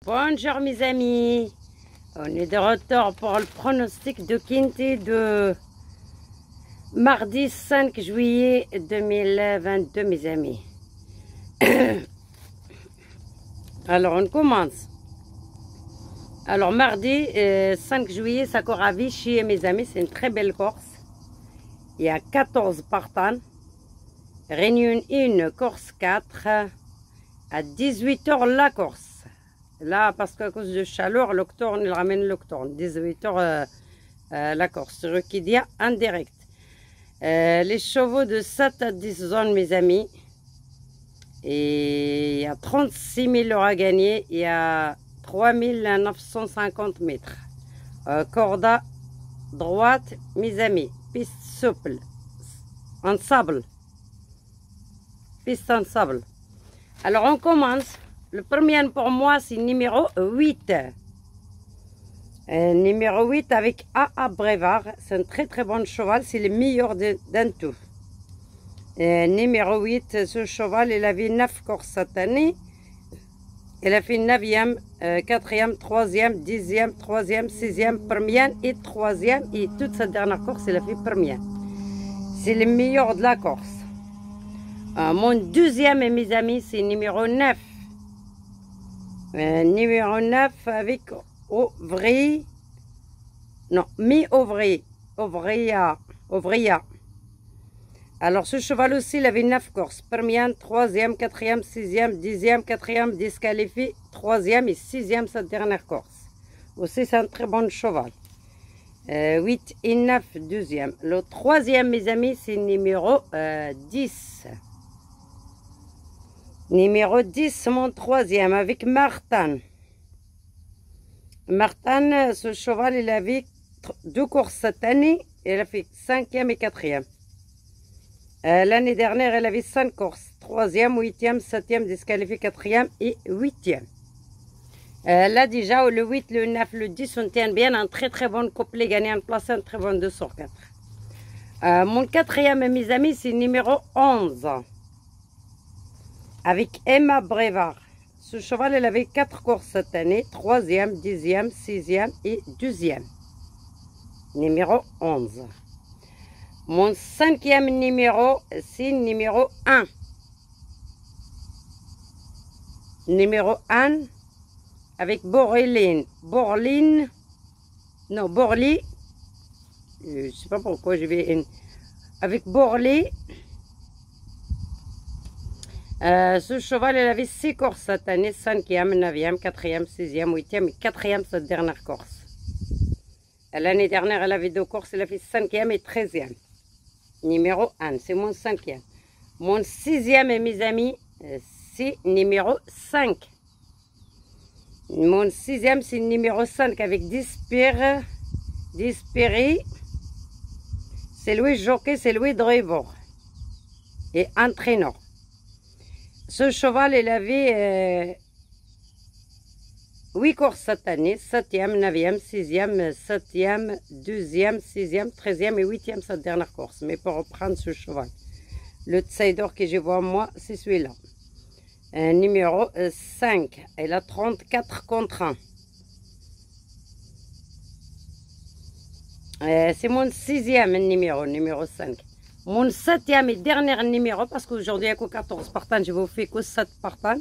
Bonjour mes amis, on est de retour pour le pronostic de Quinty de mardi 5 juillet 2022 mes amis. Alors on commence. Alors mardi 5 juillet, ça court à Vichy mes amis, c'est une très belle course. Il y a 14 partants. Réunion 1, course 4, à 18h la course. Là, parce qu'à cause de chaleur, l'octobre, il ramène l'octobre. 18h la course. Requidia en direct. Les chevaux de 7 à 10 zones, mes amis. Et il y a 36 000 € à gagner. Il y a 3 950 mètres. Corda droite, mes amis. Piste souple. En sable. Piste en sable. Alors, on commence. Le premier pour moi, c'est numéro 8. Numéro 8 avec A.A. Brevard. C'est un très très bon cheval. C'est le meilleur d'un tout. Numéro 8, ce cheval, il a fait 9 courses cette année. Il a fait 9e, 4e, 3e, 10e, 3e, 6e, 1er et 3e. Et toute sa dernière course, il a fait 1er. C'est le meilleur de la course. Mon deuxième, mes amis, c'est numéro 9. Numéro 9 avec Ouvry. Non, mi-Ouvry. Ouvria. Alors, ce cheval aussi, il avait 9 courses. 1er, 3e, 4e, 6e, 10e, 4e, disqualifié. 3e et 6e, sa dernière course. Aussi, c'est un très bon cheval. 8 et 9, deuxième. Le troisième, mes amis, c'est numéro 10. Numéro 10, mon troisième, avec Martin. Martin, ce cheval, il avait 2 courses cette année. Il a fait 5e et 4e. L'année dernière, elle avait 5 courses. 3e, 8e, 7e, disqualifié 4e et 8e. Là, déjà, le 8, le 9, le 10, on tient bien un très très bon couplet gagné en place, un très bon 2 sur 4. Mon quatrième, mes amis, c'est numéro 11. Avec Emma Brevard. Ce cheval, elle avait 4 courses cette année. 3e, 10e, 6e et 12e. Numéro 11. Mon 5e numéro, c'est numéro 1. Numéro 1 avec Borly. Je ne sais pas pourquoi je vais... Avec Borly. Ce cheval, il avait 6 courses cette année, 5e, 9e, 4e, 6e, 8e et 4e cette dernière course. L'année dernière, elle avait 2 courses, elle a fait 5e et 13e. Numéro 1, c'est mon 5e. Mon 6e, mes amis, c'est numéro 5. Mon 6e, c'est numéro 5 avec Dispiri. C'est Louis Jockey, c'est Louis Driver. Et entraîneur. Ce cheval, il avait 8 courses cette année, 7e, 9e, 6e, 7e, 2e, 6e, 13e et 8e cette dernière course. Mais pour reprendre ce cheval, le Tsider que je vois moi, c'est celui-là. Numéro 5, il a 34 contre 1. C'est mon 6e numéro 5. Mon 7e et dernier numéro, parce qu'aujourd'hui il n'y a que 14 partants, je vous fais que 7 partants.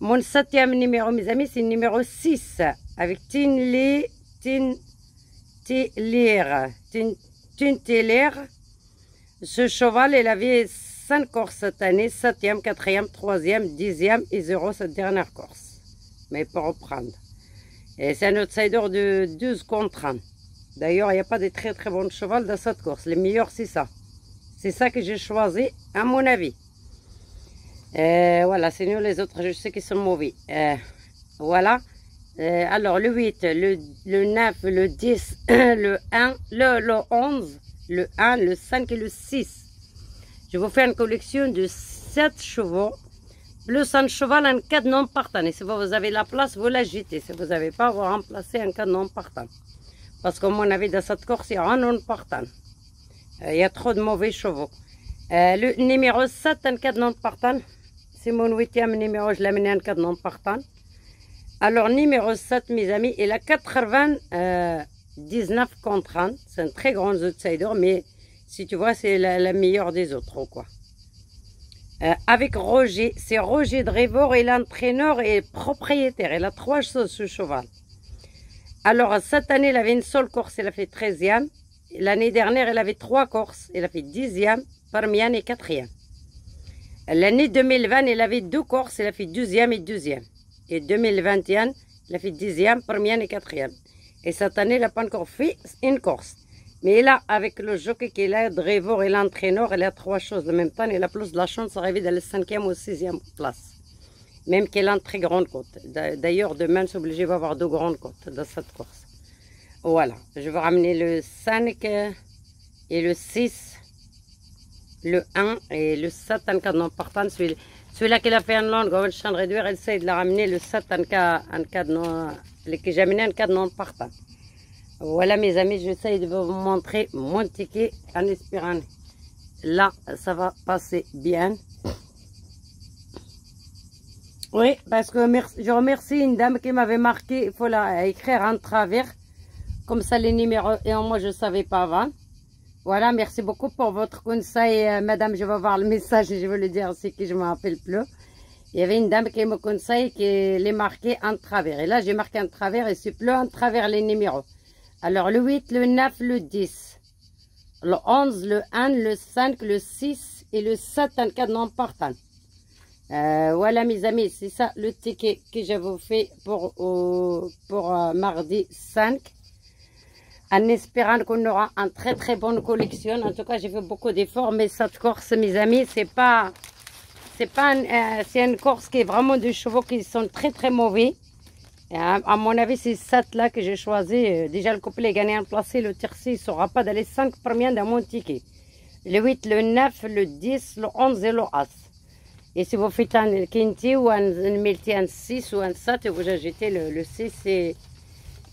Mon 7e numéro, mes amis, c'est le numéro 6, avec Tinteler. Ce cheval, il avait 5 courses cette année, 7e, 4e, 3e, 10e et 0 cette dernière course. Mais pour reprendre. Et c'est un outsider de 12 contre 1. D'ailleurs, il n'y a pas de très très bons chevaux dans cette course. Le meilleur, c'est ça. C'est ça que j'ai choisi, à mon avis. Voilà, c'est nous les autres, je sais qu'ils sont mauvais. Voilà. Alors, le 8, le 9, le 10, le 1, le 11, le 1, le 5 et le 6. Je vous fais une collection de 7 chevaux, plus un cheval en cas de non partant. Et si vous avez la place, vous l'agitez. Si vous n'avez pas, vous remplacez en cas de non partant. Parce qu'à mon avis, dans cette course, il y a un non partant. Il y a trop de mauvais chevaux. Le numéro 7 en cas de non partant. C'est mon 8e numéro, je l'ai mené en cas de non partant. Alors, numéro 7, mes amis, il a 99 contre 30. C'est un très grand outsider, mais si tu vois, c'est la meilleure des autres, quoi. Avec Roger, c'est Roger Drevor, il est entraîneur et propriétaire. Il a 3 choses, ce cheval. Alors, cette année, il avait une seule course, il a fait 13e. L'année dernière, il avait 3 courses, il a fait 10e, première et 4e. L'année 2020, il avait 2 courses, il a fait 12e et 12e. Et 2021, il a fait 10e, première et 4e. Et cette année, il n'a pas encore fait une course. Mais là, avec le jockey qu'il a, Drevor et l'entraîneur, il a 3 choses en même temps. Il a plus de la chance d'arriver dans la 5e ou 6e place. Même qu'il a une très grande cote. D'ailleurs, demain, c'est obligé d'avoir 2 grandes cotes dans cette course. Voilà. Je vais ramener le 5 et le 6, le 1 et le 7 en cas de non partant. Celui-là qui a fait une longue, on va le réduire, elle essaie de la ramener le 7 en cas de non, que j'ai amené en cas de non partant. Voilà mes amis, j'essaie de vous montrer mon ticket en espérant. Là, ça va passer bien. Oui, parce que je remercie une dame qui m'avait marqué, il faut la écrire en travers. Comme ça, les numéros, et moi, je ne savais pas avant. Voilà, merci beaucoup pour votre conseil, madame. Je vais voir le message et je vais le dire aussi que je ne me rappelle plus. Il y avait une dame qui me conseille qui les marquait en travers. Et là, j'ai marqué en travers et c'est plus en travers les numéros. Alors, le 8, le 9, le 10, le 11, le 1, le 5, le 6 et le 7 en cas de non partant. Voilà, mes amis, c'est ça le ticket que je vous fais pour mardi 5. En espérant qu'on aura une très très bonne collection. En tout cas, j'ai fait beaucoup d'efforts, mais cette course, mes amis, c'est une course qui est vraiment des chevaux qui sont très très mauvais. À mon avis, c'est cette là que j'ai choisi. Déjà, le couplet gagnant placé, le tiercé, il ne sera pas dans les 5 premiers dans mon ticket. Le 8, le 9, le 10, le 11 et le As. Et si vous faites un quinti ou un multi, un 6 ou un 7, vous ajoutez le 6 et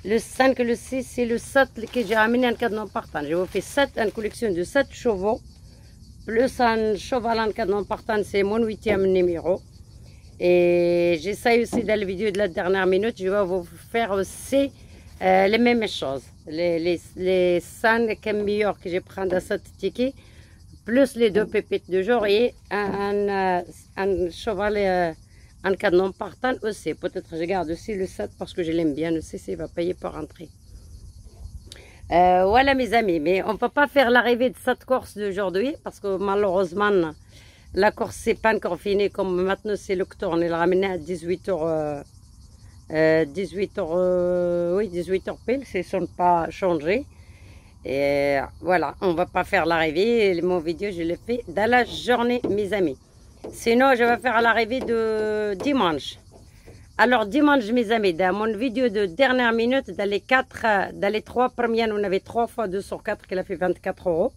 le 5, le 6 et le 7 que j'ai amené en cas de non partant. Je vous fais une collection de 7 chevaux, plus un cheval en cas de non partant, c'est mon 8e numéro. Et j'essaie aussi dans la vidéo de la dernière minute, je vais vous faire aussi les mêmes choses. Les 5 meilleurs que je prends dans cette ticket, plus les 2 pépites de jour et un cheval en cas de non partant aussi. Peut-être je garde aussi le 7 parce que je l'aime bien aussi, il va payer pour rentrer. Voilà mes amis, mais on ne peut pas faire l'arrivée de cette course d'aujourd'hui parce que malheureusement, la course c'est pas encore fini. Comme maintenant c'est l'octobre, on est ramené à 18h, 18h pile, ils ne sont pas changés. Et voilà, on ne va pas faire l'arrivée. Mon vidéo, je l'ai fait dans la journée, mes amis. Sinon, je vais faire l'arrivée de dimanche. Alors, dimanche, mes amis, dans mon vidéo de dernière minute, dans les 3 premières, on avait 3 fois 2 sur 4 qui a fait 24 €.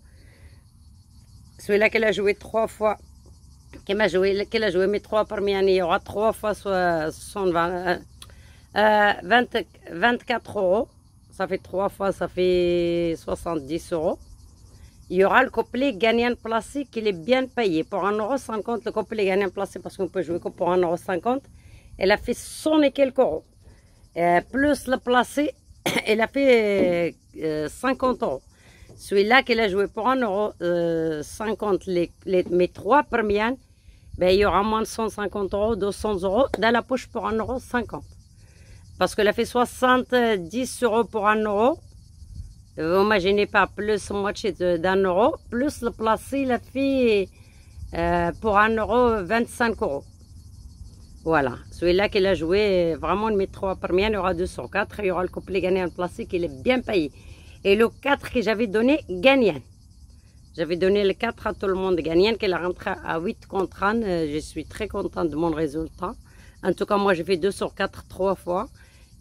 Celui-là qui a joué 3 fois, qui a joué mes 3 premières, il y aura 3 fois 24 €. Ça fait 3 fois, ça fait 70 €. Il y aura le couplet gagnant placé qui est bien payé. Pour 1,50 €, le couplet gagnant placé, parce qu'on peut jouer que pour 1,50 €, elle a fait 100 et quelques euros. Plus le placé, elle a fait 50 €. Celui-là qu'elle a joué pour 1,50 €, mes 3 premières, ben, il y aura moins de 150 €, 200 € dans la poche pour 1,50 €. Parce qu'elle a fait 70 € pour 1 €. Vous imaginez pas, plus moitié d'1 €, plus le placé, il a fait pour 1,25 €. Voilà, celui-là qu'il a joué, vraiment mes 3 premières, il y aura 204, il y aura le couplet gagnant placé qui est bien payé. Et le 4 que j'avais donné, gagnant. J'avais donné le 4 à tout le monde gagnant, qu'il a rentré à 8 contre 1. Je suis très contente de mon résultat. En tout cas, moi, j'ai fait 2 sur 4 3 fois.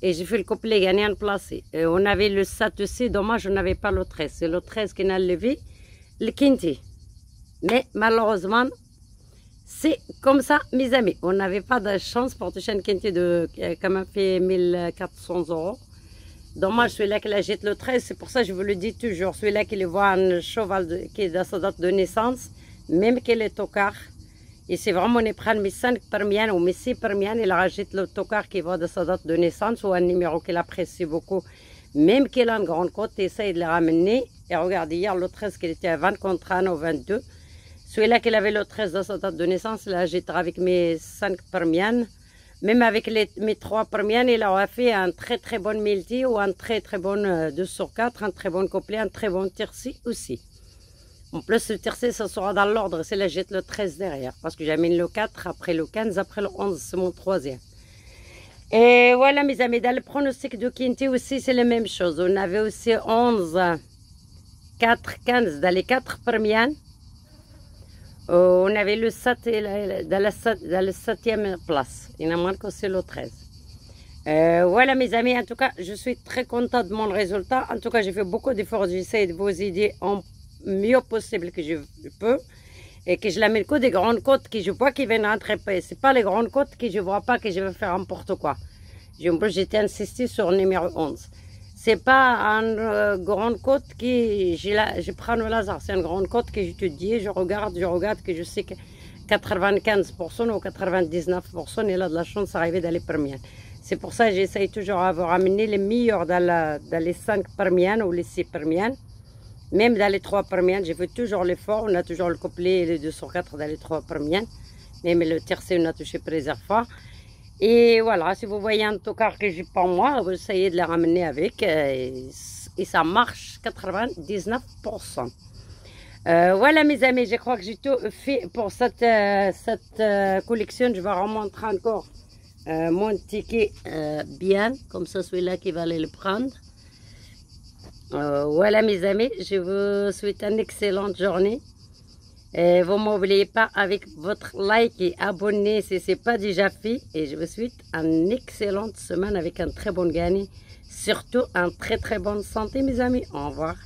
Et j'ai fait le couplet gagnant placé. On avait le 7 aussi, dommage, on n'avait pas le 13. C'est le 13 qui n'a levé le quinti. Mais malheureusement, c'est comme ça, mes amis. On n'avait pas de chance pour toucher un quinti de quand même fait 1400 €. Dommage, celui-là qui jette le 13, c'est pour ça que je vous le dis toujours. Celui-là qui le voit un cheval qui est dans sa date de naissance, même qu'il est au quart, Et c'est vraiment, on prend mes 5 premières ou mes 6 premières, il rajoute l'autocar qui va de sa date de naissance ou un numéro qu'il apprécie beaucoup. Même qu'il a une grande côte, essaye de le ramener. Et regardez, hier, le 13, qu'il était à 20 contre 1 au 22. Celui-là qu'il avait le 13 de sa date de naissance, là, j'étais avec mes 5 premières. Même avec mes 3 premières, il aura fait un très bon multi ou un très bon 2 sur 4, un très bon couplet, un très bon tiercé aussi. En plus, le tiercé, ça sera dans l'ordre. C'est là, jette le 13 derrière. Parce que j'amène le 4, après le 15, après le 11, c'est mon troisième. Et voilà, mes amis, dans le pronostic de Kinti aussi, c'est la même chose. On avait aussi 11, 4, 15 dans les 4 premières. On avait le 7 dans la 7e place. Il en manque aussi le 13. Voilà, mes amis, en tout cas, je suis très contente de mon résultat. En tout cas, j'ai fait beaucoup d'efforts. J'essaie de vous aider en mieux possible que je peux. Et que je l'amène que des grandes côtes que je vois qui viennent rentrer. Ce n'est pas les grandes côtes que je ne vois pas que je vais faire n'importe quoi. J'étais insisté sur le numéro 11. Ce n'est pas une grande côte que je prends au hasard. C'est une grande côte que je te dis, je regarde, que je sais que 95% ou 99%, il a de la chance d'arriver dans les premières. C'est pour ça que j'essaye toujours d'avoir amené les meilleurs dans les 5 premières ou les 6 premières. Même dans les 3 premières, j'ai fait toujours l'effort. On a toujours le couplet et les 2 sur 4 dans les 3 premières. Même le tiercé, on a touché plusieurs fois. Et voilà, si vous voyez un tocard que j'ai pas moi, vous essayez de le ramener avec. Et ça marche 99%. Voilà mes amis, je crois que j'ai tout fait pour cette collection. Je vais remontrer encore mon ticket bien. Comme ça, celui-là qui va aller le prendre. Voilà mes amis, je vous souhaite une excellente journée. Et vous n'oubliez pas avec votre like et abonner si ce n'est pas déjà fait. Et je vous souhaite une excellente semaine avec un très bon gagne. Surtout une très bonne santé mes amis. Au revoir.